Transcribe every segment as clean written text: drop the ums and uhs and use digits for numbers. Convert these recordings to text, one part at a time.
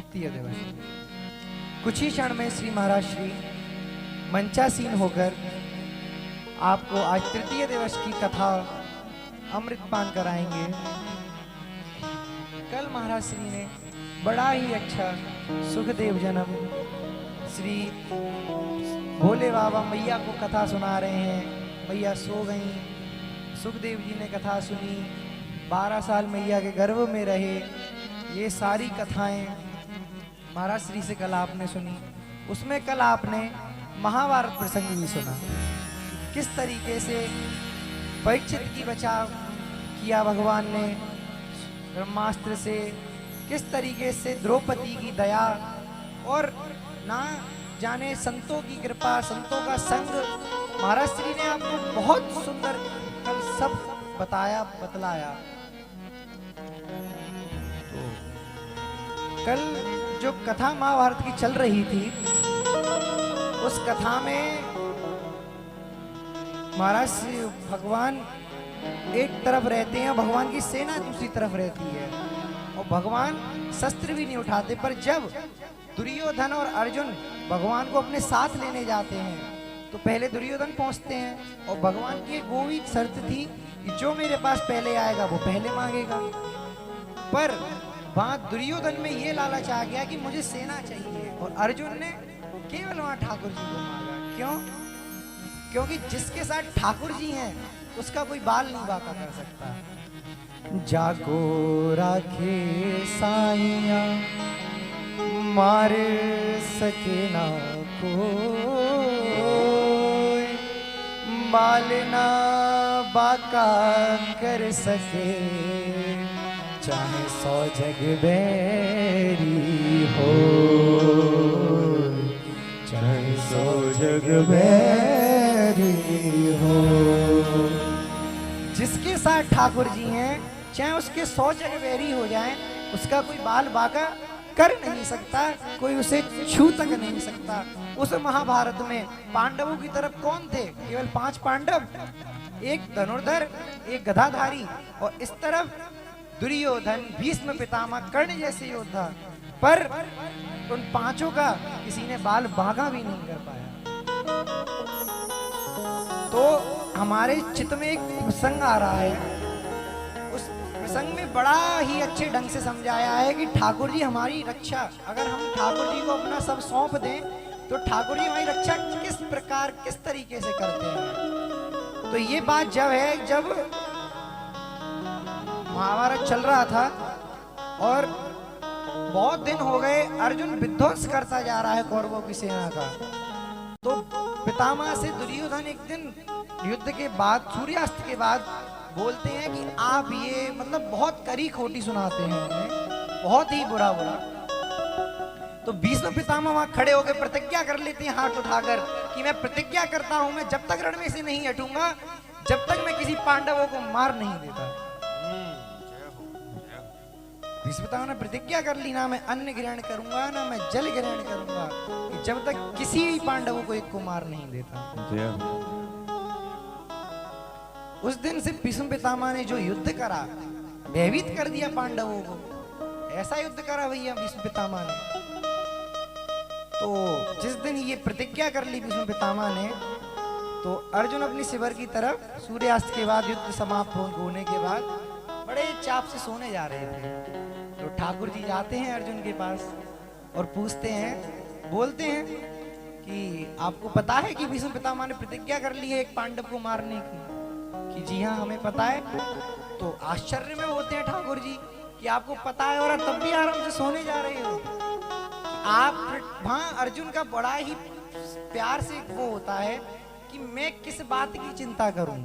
तृतीय दिवस। कुछ ही क्षण में श्री महाराज श्री मंचासीन होकर आपको आज तृतीय दिवस की कथा अमृतपान कराएंगे। कल महाराज श्री ने बड़ा ही अच्छा सुखदेव जन्म श्री भोले बाबा मैया को कथा सुना रहे हैं। मैया सो गई, सुखदेव जी ने कथा सुनी, 12 साल मैया के गर्भ में रहे। ये सारी कथाएं महाराज श्री से कल आपने सुनी। उसमें कल आपने महाभारत प्रसंग भी सुना, किस तरीके से परीक्षित की बचाव किया भगवान ने ब्रह्मास्त्र से, किस तरीके से द्रौपदी की दया और ना जाने संतों की कृपा, संतों का संग महाराज श्री ने आपको बहुत सुंदर कल सब बताया बतलाया। तो कल जो कथा महाभारत की चल रही थी, उस कथा में महाराज श्री भगवान एक तरफ रहते हैं, भगवान की सेना दूसरी तरफ रहती है और भगवान शस्त्र भी नहीं उठाते। पर जब दुर्योधन और अर्जुन भगवान को अपने साथ लेने जाते हैं तो पहले दुर्योधन पहुंचते हैं और भगवान की एक वो भी शर्त थी कि जो मेरे पास पहले आएगा वो पहले मांगेगा। पर वहां दुर्योधन में ये लालच आ गया कि मुझे सेना चाहिए और अर्जुन ने केवल वहां ठाकुर जी को मांगा। क्यों? क्योंकि जिसके साथ ठाकुर जी हैं उसका कोई बाल नहीं बाका कर सकता। जागो राखे साइया मार सके ना कोई, बाल ना बाका कर सके, चाहे 100 जग बैरी हो, चाहे 100 जग बैरी हो। जिसके साथ ठाकुर जी हैं चाहे उसके 100 जग बैरी हो जाएं, उसका कोई बाल बाका कर नहीं सकता, कोई उसे छू तक नहीं सकता। उस महाभारत में पांडवों की तरफ कौन थे? केवल 5 पांडव, एक धनुर्धर, एक गदाधारी और इस तरफ दुर्योधन, भीष्म पितामह, कर्ण जैसे योद्धा। पर उन 5 का किसी ने बाल बांका भी नहीं कर पाया। तो हमारे चित्त में एक प्रसंग आ रहा है, उस प्रसंग में बड़ा ही अच्छे ढंग से समझाया है कि ठाकुर जी हमारी रक्षा, अगर हम ठाकुर जी को अपना सब सौंप दें तो ठाकुर जी हमारी रक्षा किस प्रकार किस तरीके से करते हैं। तो ये बात जब है जब महाभारत चल रहा था और बहुत दिन हो गए, अर्जुन विध्वंस करता जा रहा है कौरवों की सेना का। तो पितामह से दुर्योधन एक दिन युद्ध के बाद, सूर्यास्त के बाद बोलते हैं कि आप ये मतलब बहुत कड़ी खोटी सुनाते हैं उन्हें, बहुत ही बुरा बुरा। तो भीष्म पितामह वहां खड़े होकर प्रतिज्ञा कर लेते हैं हाथ उठाकर कि मैं प्रतिज्ञा करता हूं, मैं जब तक रण में से नहीं हटूंगा जब तक मैं किसी पांडवों को मार नहीं देता। भीष्म पितामह ने प्रतिज्ञा कर ली, ना मैं अन्न ग्रहण करूंगा ना मैं जल ग्रहण करूंगा, कि जब तक किसी भी पांडवों को एक को मार नहीं देता। उस दिन से भीष्म पितामह ने जो युद्ध करा, भयभीत कर दिया पांडवों को, ऐसा युद्ध करा भैया भीष्म पितामह ने। तो जिस दिन ये प्रतिज्ञा कर ली भीष्म पितामह ने, तो अर्जुन अपनी शिविर की तरफ सूर्यास्त के बाद, युद्ध समाप्त होने के बाद बड़े चाप से सोने जा रहे थे। तो ठाकुर जी जाते हैं अर्जुन के पास और पूछते हैं, बोलते हैं कि आपको पता है कि भीष्म पितामह ने प्रतिज्ञा कर ली है एक पांडव को मारने की? कि जी हाँ हमें पता है। तो आश्चर्य में होते हैं ठाकुर जी कि आपको पता है और तब भी आराम से सोने जा रहे हो। आप वहां अर्जुन का बड़ा ही प्यार से वो होता है कि मैं किस बात की चिंता करूं,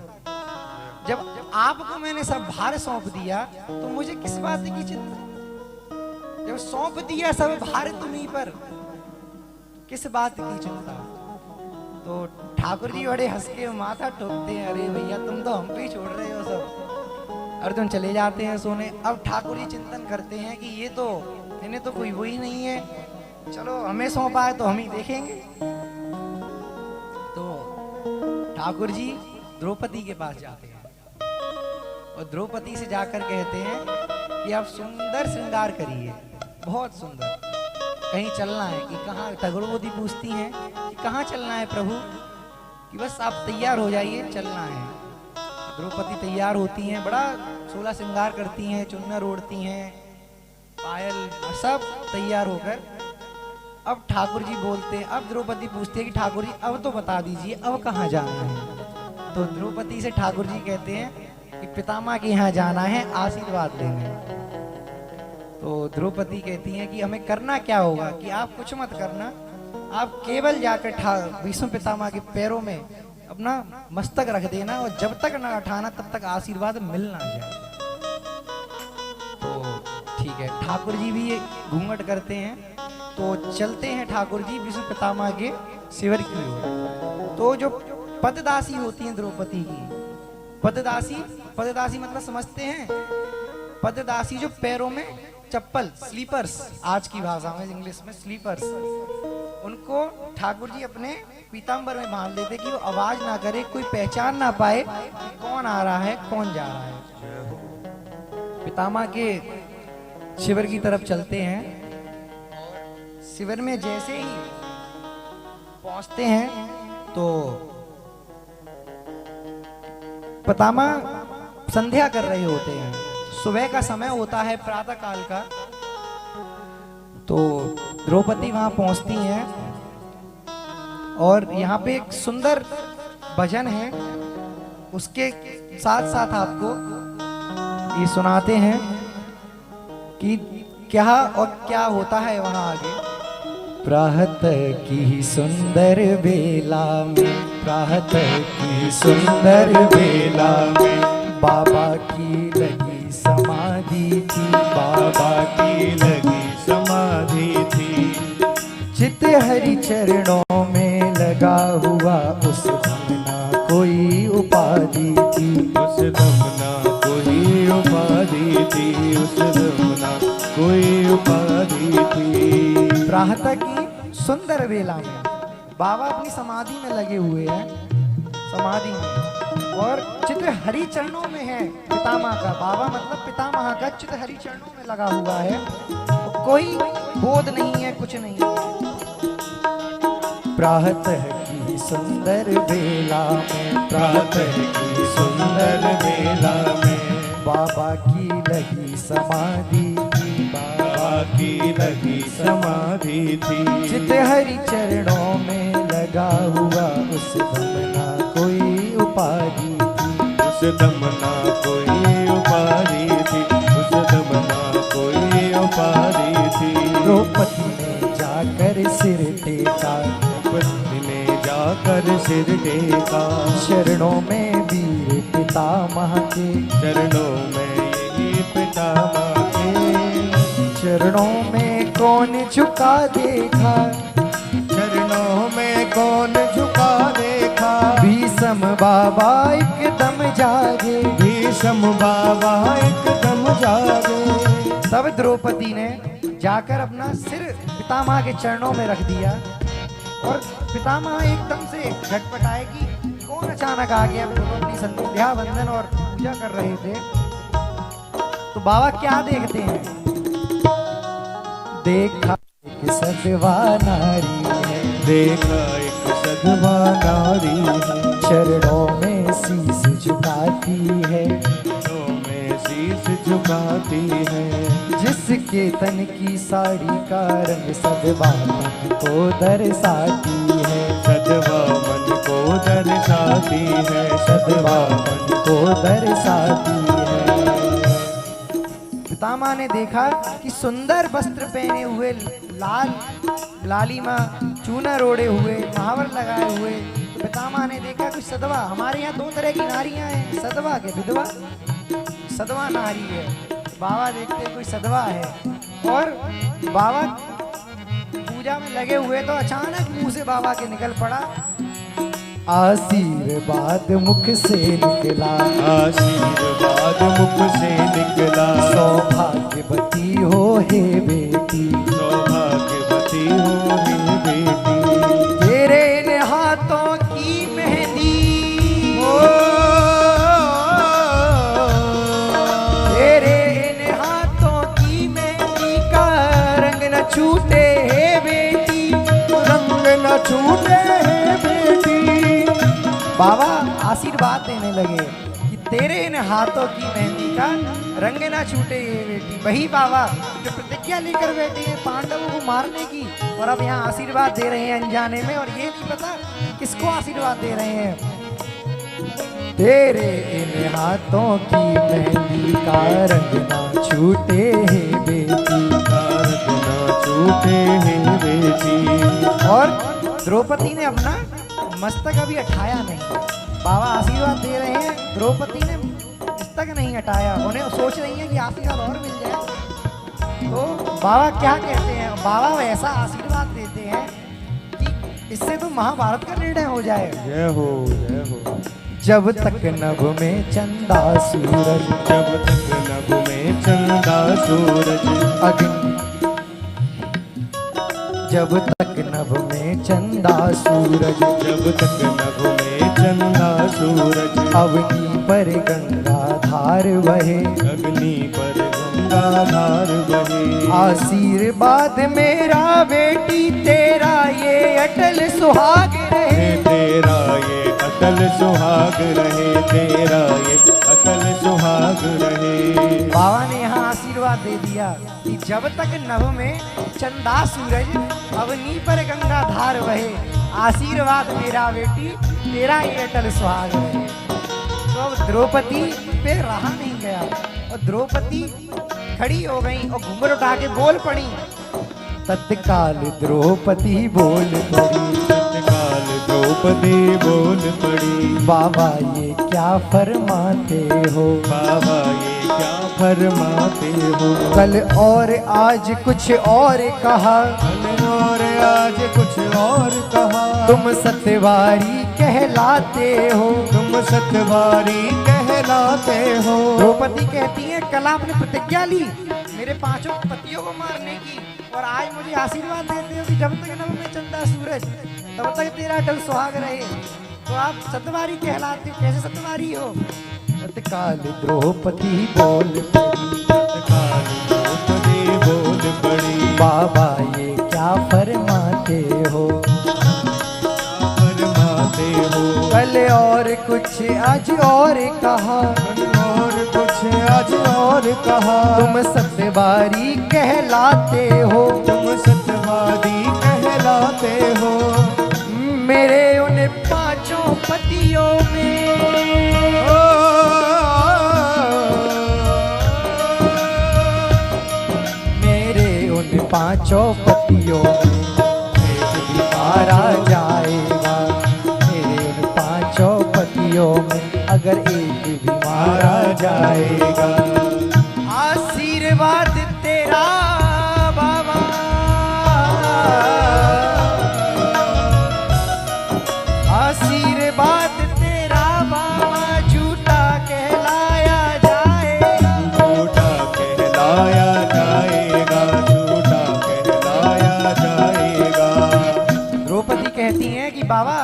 जब आपको मैंने सब भार सौंप दिया तो मुझे किस बात की चिंता, जब सौंप दिया सब भार तुम्हीं पर, किस बात की चिंता। तो ठाकुर जी बड़े हंस के माथा ठोकते हैं, अरे भैया तुम तो हम पे ही छोड़ रहे हो सब। अर्जुन चले जाते हैं सोने। अब ठाकुर जी चिंतन करते हैं कि ये तो इन्हें तो कोई वही नहीं है, चलो हमें सौंपा है तो हम ही देखेंगे। तो ठाकुर जी द्रौपदी के पास जाते हैं और द्रौपदी से जाकर कहते हैं कि आप सुंदर श्रृंगार करिए, बहुत सुंदर। कहीं चलना है कि कहाँ, द्रौपदी पूछती हैं कि कहाँ चलना है प्रभु, कि बस आप तैयार हो जाइए, चलना है। द्रौपदी तैयार होती हैं, बड़ा 16 श्रृंगार करती हैं, चुन्नर ओढ़ती हैं, पायल, सब तैयार होकर अब ठाकुर जी बोलते हैं। अब द्रौपदी पूछती है कि ठाकुर जी अब तो बता दीजिए अब कहाँ जाना है। तो द्रौपदी से ठाकुर जी कहते हैं कि पितामह के यहाँ जाना है आशीर्वाद लेने। तो द्रौपदी कहती हैं कि हमें करना क्या होगा, कि आप कुछ मत करना, आप केवल जाकर भीष्म पितामह के पैरों में अपना मस्तक रख देना और जब तक ना उठाना तब तक आशीर्वाद मिल ना जाए। तो ठीक है, ठाकुर जी भी ये घूंघट करते हैं। तो चलते हैं ठाकुर जी भीष्म पितामह के शिविर की ओर। तो जो पददासी होती हैं द्रौपदी की, पददासी मतलब समझते हैं, पददासी जो पैरों में चप्पल, स्लीपर्स, आज की भाषा में इंग्लिश में स्लीपर्स, उनको ठाकुर जी अपने पीताम्बर में बांध लेते कि वो आवाज ना करे, कोई पहचान ना पाए कौन आ रहा है कौन जा रहा है। पितामह के शिविर की तरफ चलते हैं। शिविर में जैसे ही पहुंचते हैं तो पितामह संध्या कर रहे होते हैं, सुबह का समय होता है, प्रातः काल का। तो द्रौपदी वहां पहुंचती हैं और यहाँ पे एक सुंदर भजन है, उसके साथ साथ आपको ये सुनाते हैं कि क्या और क्या होता है वहां आगे। प्रातः की सुंदर बेला में, प्रातः की सुंदर बेला में बाबा की लगी समाधि थी, बाबा की लगी समाधि थी। चित हरि चरणों में लगा हुआ उस दम ना कोई उपाधि थी, उस दम ना कोई उपाधि थी, उस दम ना कोई उपाधि थी। प्रातः की सुंदर बेला में बाबा अपनी समाधि में लगे हुए हैं, समाधि में, और चित्र हरि चरणों में है पितामह का। बाबा मतलब पितामह का चित्र हरि चरणों में लगा हुआ है, कोई बोध नहीं है, कुछ नहीं है। प्रातः की सुंदर बेला में, प्रातः की सुंदर बेला में बाबा की लगी समाधि थी, बाबा की लगी समाधि थी। चित हरि चरणों में लगा हुआ उस दम ना कोई उपाधि थी, उस दम ना कोई उपाधि थी, उस दम ना कोई उपाधि थी। द्रौपदी ने जाकर सिर टेका, द्रौपदी ने जाकर सिर टेका, चरणों में वीर पितामह के, चरणों में यही पितामह के। चरणों में कौन झुका देखा, चरणों में कौन झुका देखा। भीष्म बाबा एकदम जागे, भीष्म बाबा एकदम जागे। तब द्रौपदी ने जाकर अपना सिर पितामह के चरणों में रख दिया और पितामह एकदम से झटपटाए कि कौन अचानक आ गया। दोनों अपनी संध्या वंदन और पूजा कर रहे थे। तो बाबा क्या देखते हैं, देखा एक सधवा नारी है, देखा एक सधवा नारी है, चरणों में शीश झुकाती है, चरणों में शीश झुकाती है। जिसके तन की साड़ी का रंग सधवा मन को दर्शाती है, सधवा मन को दर्शाती है, सधवा मन को दर्शाती है। पितामह ने देखा कि सुंदर वस्त्र पहने हुए, लाल लालिमा, चूनर ओढ़े हुए, महावर लगाए हुए। तो पितामह ने देखा कुछ सधवा, हमारे यहाँ दो तरह की नारियां हैं, सधवा के विधवा, सधवा नारी है। बाबा देखते कोई सधवा है और बाबा पूजा में लगे हुए, तो अचानक मुंह से बाबा के निकल पड़ा आशीर्वाद मुख से निकला, आशीर्वाद मुख से निकला। सौभाग्यवती हो हे बेटी, सौभाग्यवती हो हे बेटी। तेरे इन हाथों की मेहंदी, तेरे इन हाथों की मेहंदी का रंग न छूटे हे बाबा आशीर्वाद देने लगे कि तेरे इन हाथों की मेहंदी का रंग ना छूटे ये बेटी। वही बाबा जो प्रतिज्ञा लेकर बैठे हैं पांडवों को मारने की, और अब यहाँ आशीर्वाद दे रहे हैं अनजाने में, और ये नहीं पता किसको आशीर्वाद दे रहे हैं। तेरे इन हाथों की मेहंदी का रंग ना छूटे है बेटी, रंग ना छूटे है बेटी। और द्रौपदी ने अपना मस्तक अभी हटाया नहीं। बाबा आशीर्वाद दे रहे हैं, द्रौपदी ने मस्तक नहीं हटाया। उन्हें सोच रही है कि आशीर्वाद और मिल जाए। तो बाबा क्या कहते हैं, बाबा वैसा आशीर्वाद देते हैं कि इससे तो महाभारत का निर्णय हो जाए। जय हो जय हो। जब तक नभ में चंदा सूरज, जब तक नभ में चंदा सूरज, अग्नि जब तक नभ में चंदा सूरज, जब तक नभ में चंदा सूरज, अवनी पर गंगा धार बहे, अग्नि पर गंगा धार बहे। आशीर्वाद मेरा बेटी तेरा ये अटल सुहाग रहे, तेरा ये अटल सुहाग रहे, तेरा ये अटल सुहाग रहे। बाबा ने यहाँ आशीर्वाद दे दिया कि जब तक नभ में चंदा सूरज, अवनी पर गंगा धार बहे, आशीर्वाद मेरा बेटी तेरा ये अटल सुहाग रहे। तो अब द्रौपदी पे रहा नहीं गया, और द्रौपदी खड़ी हो गई और घूंघट उठा के बोल पड़ी। तत्काल द्रौपदी बोल पड़ी, तत्काल द्रौपदी बोल पड़ी। बाबा ये क्या फरमाते हो, बाबा ये क्या फरमाते हो। कल और आज कुछ और कहा, कल और आज कुछ और कहा। तुम सतवारी कहलाते हो, तुम सतवारी कहलाते हो। द्रौपदी कहती है कल आपने प्रतिज्ञा ली मेरे 5 पतियों को मारने की, और आज मुझे आशीर्वाद देते हो कि जब तक नभ में चंदा सूरज तब तक तेरा अटल सुहाग रहे। तो आप सतवारी कहलाते हो, कैसे सतवारी हो। तत्काल द्रौपदी बोल पड़ी, तत्काल द्रौपदी बोल पड़ी। बाबा ये क्या फरमाते हो, फरमाते हो। कल और कुछ आज और कहा, और कुछ आज और कहा। तुम सतवारी कहलाते हो, तुम सतवारी कहलाते हो। मेरे उन 5 पतियों में, मेरे उन 5 पतियों में एक भी मारा जाएगा। मेरे उन 5 पतियों में अगर एक भी मारा जाएगा। आशीर्वाद तेरा बाबा, आशीर्वाद तेरा बाबा झूठा कहलाया जाएगा, झूठा कहलाया जाएगा, झूठा कहलाया जाएगा। द्रौपदी कहती हैं कि बाबा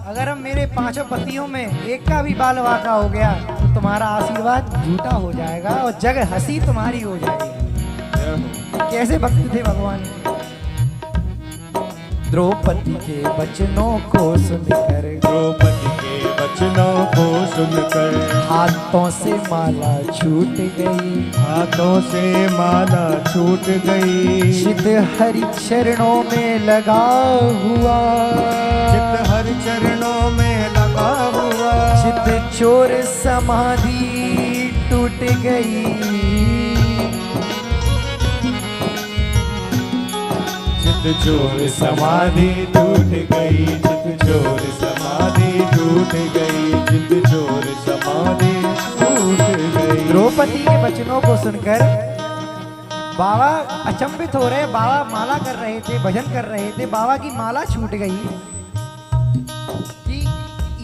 अगर हम मेरे 5 पतियों में एक का भी बाल वाका हो गया तो तुम्हारा आशीर्वाद झूठा हो जाएगा और जग हंसी तुम्हारी हो जाएगी। कैसे भक्त थे भगवान। द्रौपदी के वचनों को सुनकर, द्रौपदी के वचनों को सुनकर, हाथों से माला छूट गई, हाथों से माला छूट गई। चित हरि चरणों में लगा हुआ, चित हर चरणों में लगा हुआ। चित चोर समाधि टूट गई, चित चोर समाधि टूट गई, चित चोर समाधि टूट गई, चित चोर समाधि टूट गई। द्रौपदी के वचनों को सुनकर बाबा अचंभित हो रहे। बाबा माला कर रहे थे, भजन कर रहे थे, बाबा की माला छूट गई कि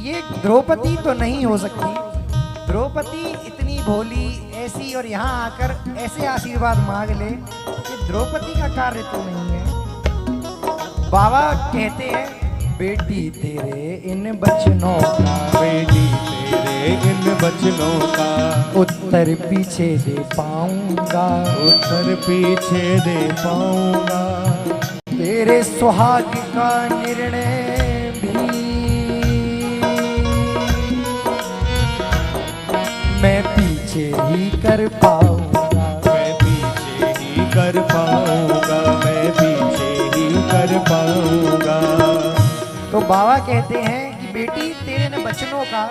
ये द्रौपदी तो नहीं हो सकती। द्रौपदी इतनी भोली ऐसी और यहाँ आकर ऐसे आशीर्वाद मांग ले कि द्रौपदी का कार्य तो नहीं है। बाबा कहते हैं बेटी तेरे इन वचनों का, बेटी तेरे इन वचनों का उत्तर पीछे दे पाऊंगा, उत्तर पीछे दे पाऊंगा। तेरे सुहाग का निर्णय भी पीछे ही कर पाऊंगा, मैं पीछे ही कर पाऊंगा, मैं पीछे ही कर पाऊंगा। तो बाबा कहते हैं कि बेटी तेरे न बचनों का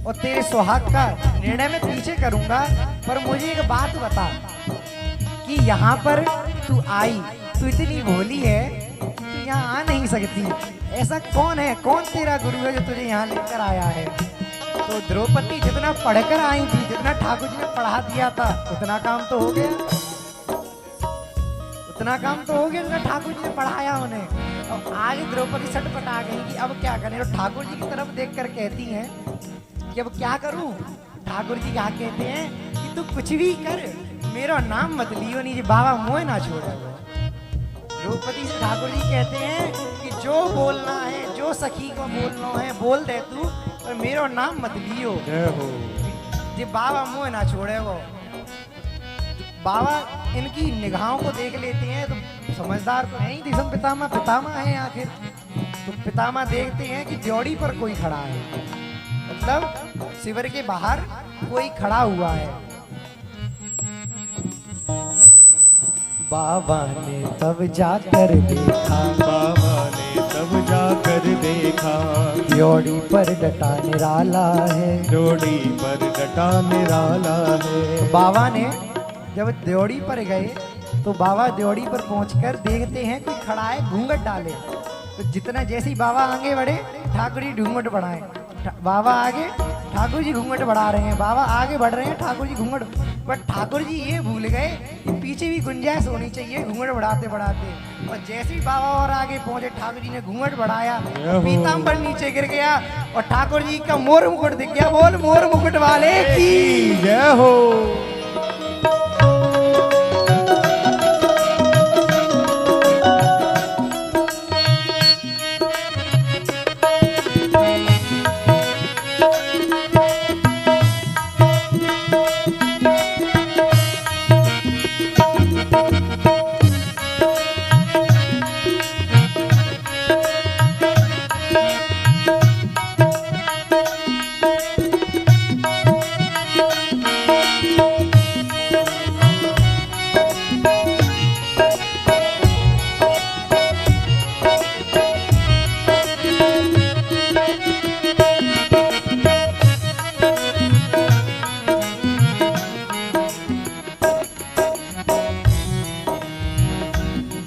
और तेरे सुहाग का निर्णय मैं पीछे करूंगा, पर मुझे एक बात बता कि यहाँ पर तू आई, तू इतनी भोली है, तू यहाँ आ नहीं सकती। ऐसा कौन है, कौन तेरा गुरु है जो तुझे यहाँ लेकर आया है? तो द्रौपदी जितना पढ़कर आई थी, जितना ठाकुर जी ने पढ़ा दिया था, उतना काम तो हो गया, उतना काम तो हो गया जितना ठाकुर जी ने पढ़ाया उन्हें। और आगे द्रौपदी सटपट आ गई कि अब क्या करें। तो ठाकुर जी की तरफ देखकर कहती हैं कि अब क्या करूं? ठाकुर जी क्या कहते हैं कि तू कुछ भी कर, मेरा नाम मत लियो नहीं, बाबा मोह ना छोड़े। द्रौपदी से ठाकुर जी कहते हैं कि जो बोलना है, जो सखी को बोलना है बोल दे तू, पर मेरा नाम मत लियो। जय हो। ये बाबा मोह ना छोड़े। वो बाबा इनकी निगाहों को देख लेते हैं तो समझदार तो है ही, दिसम पितामह पितामह है आखिर। तो पितामह देखते हैं कि ड्योढ़ी पर कोई खड़ा है, मतलब शिविर के बाहर कोई खड़ा हुआ है। बाबा ने तब जाकर देखा, बाबा ने तब जाकर देखा, ड्योढ़ी पर डटा निराला है, ड्योढ़ी पर डटा निराला है। बाबा ने जब ड्योढ़ी पर गए तो बाबा ड्योढ़ी पर पहुंचकर देखते हैं कोई खड़ा है, घूंघट डाले। तो जितना जैसे ही बाबा आगे बढ़े, ठाकुर जी घूंघट बढ़ाए। बाबा आगे, ठाकुर जी घूंघट बढ़ा रहे हैं, बाबा आगे बढ़ रहे हैं, ठाकुर जी घूंघट। पर ठाकुर जी ये भूल गए कि पीछे भी गुंजाइश होनी चाहिए घूंघट बढ़ाते बढ़ाते। और जैसे ही बाबा और आगे पहुंचे, ठाकुर जी ने घूंघट बढ़ाया, पीताम्बर नीचे गिर गया और ठाकुर जी का मोर मुकुट दिख गया। बोल मोर मुकुट वाले की जय हो।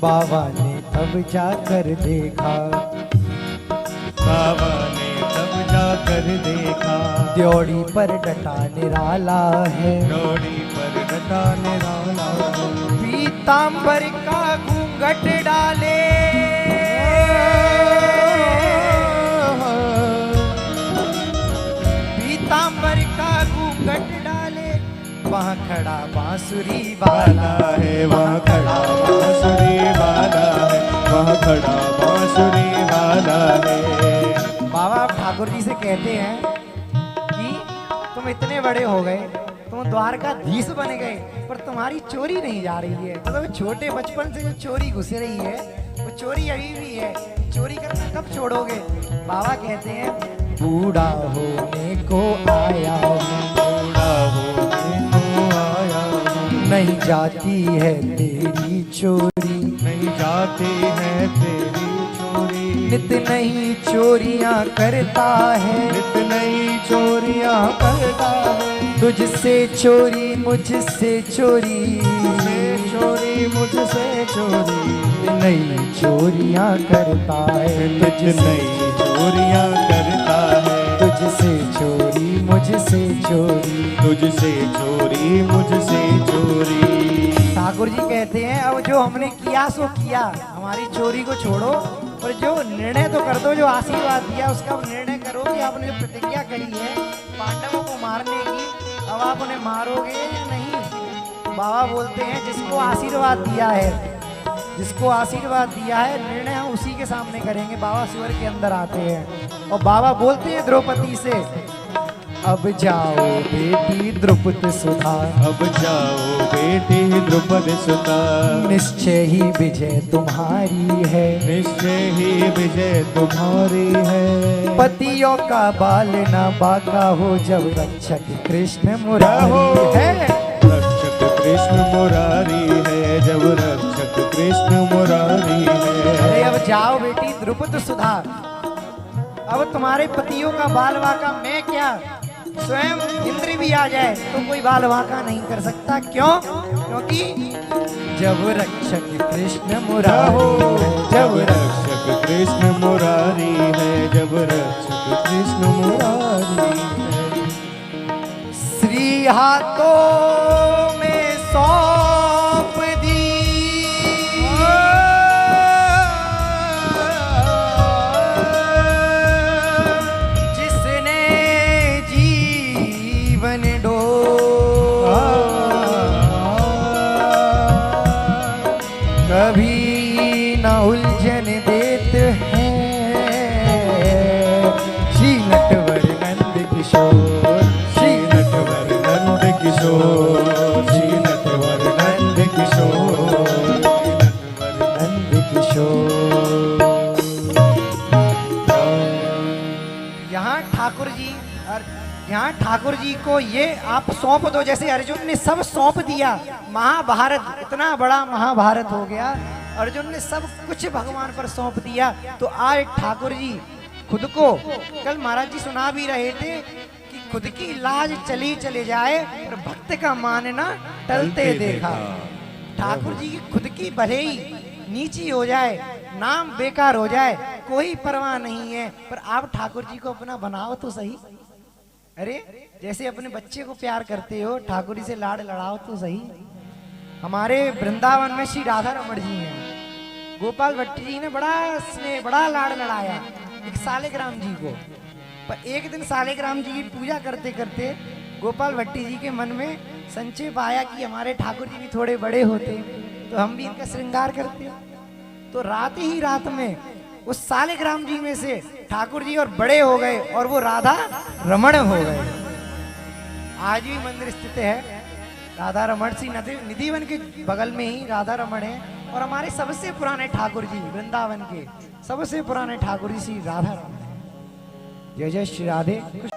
बाबा ने तब जाकर देखा, बाबा ने तब जाकर देखा, ड्योढ़ी पर डटा निराला है, ड्योढ़ी पर डटा निराला है। पीताम्बर का घूंघट डाले, पीताम्बर का घूंघट डाले, वहाँ खड़ा बांसुरी वाला है, वहाँ खड़ा बांसुरी वाला है, वहाँ खड़ा बांसुरी वाला है। बाबा ठाकुर जी से कहते हैं कि तुम इतने बड़े हो गए, तुम द्वारकाधीश बन गए, पर तुम्हारी चोरी नहीं जा रही है। मतलब छोटे बचपन से जो चोरी घुस रही है, वो चोरी अभी भी है, चोरी करना कब छोड़ोगे? बाबा कहते हैं बूढ़ा होने को आया हूँ, बूढ़ा होने को आया हूँ, नहीं जाती है तेरी चोरी, नहीं जाती है तेरी चोरी, नित नई चोरियां करता है, नित नई चोरियां करता है, तुझसे चोरी मुझसे चोरी, से चोरी मुझसे चोरी, नई चोरियां करता है, नित नई चोरियां करता है, तुझसे चोरी मुझसे चोरी, तुझसे चोरी मुझसे चोरी। ठाकुर जी कहते हैं अब जो हमने किया सो किया, हमारी चोरी को छोड़ो, पर जो निर्णय तो कर दो, जो आशीर्वाद दिया उसका निर्णय करो कि आपने जो प्रतिज्ञा करी है पांडवों को मारने की, अब आप उन्हें मारोगे या नहीं? तो बाबा बोलते हैं जिसको आशीर्वाद दिया है, जिसको आशीर्वाद दिया है, निर्णय हम उसी के सामने करेंगे। बाबा शिविर के अंदर आते हैं और बाबा बोलते हैं द्रौपदी से अब जाओ बेटी द्रुपद सुधा, अब जाओ बेटी द्रुपद सुता, निश्चय ही विजय तुम्हारी है, निश्चय ही विजय तुम्हारी है। पतियों का बाल न बाका हो, जब रक्षक कृष्ण मुरारी है। रक्षक कृष्ण मुरारी है, जब रक्षक कृष्ण मुरारी है। अरे अब जाओ बेटी द्रुपद सुधा, अब तुम्हारे पतियों का बाल वाका मैं क्या, स्वयं इंद्र भी आ जाए तो कोई बाल वाका नहीं कर सकता। क्यों? क्योंकि जब रक्षक कृष्ण मुरारी है, जब रक्षक कृष्ण मुरारी है, जब रक्षक कृष्ण मुरारी है। श्री हाथों में सौंप दी, जिसने जीवन डो, कभी न उलझन देते हैं, श्री नटवर नंद किशोर, श्री नटवर नंद किशोर, श्री नटवर नंद किशोर, नंद किशोर। यहाँ ठाकुर जी को ये आप सौंप दो, जैसे अर्जुन ने सब सौंप दिया। महाभारत इतना बड़ा महाभारत हो गया, अर्जुन ने सब कुछ भगवान पर सौंप दिया। तो आज ठाकुर जी खुद को, कल महाराज जी सुना भी रहे थे कि खुद की लाज चली चले जाए और भक्त का मानना टलते देखा। ठाकुर जी की खुद की भले ही नीची हो जाए, नाम बेकार हो जाए, कोई परवाह नहीं है, पर आप ठाकुर जी को अपना बनाओ तो सही। अरे जैसे अपने बच्चे को प्यार करते हो, ठाकुर जी से लाड़ लड़ाओ तो सही। हमारे वृंदावन में श्री राधा रमण जी हैं, गोपाल भट्टी जी ने बड़ा स्नेह, बड़ा लाड़ लड़ाया एक सालिग्राम जी को। पर एक दिन सालिग्राम जी की पूजा करते करते गोपाल भट्टी जी के मन में संक्षेप आया कि हमारे ठाकुर जी भी थोड़े बड़े होते तो हम भी इनका श्रृंगार करते। तो रात ही रात में उस सालिग्राम जी में से ठाकुर जी और बड़े हो गए और वो राधा रमण हो गए। आज भी मंदिर स्थित है राधा रमण, श्री निधिवन के बगल में ही राधा रमण है। और हमारे सबसे पुराने ठाकुर जी, वृंदावन के सबसे पुराने ठाकुर जी श्री राधा रमण। जय जय श्री राधे। कुछ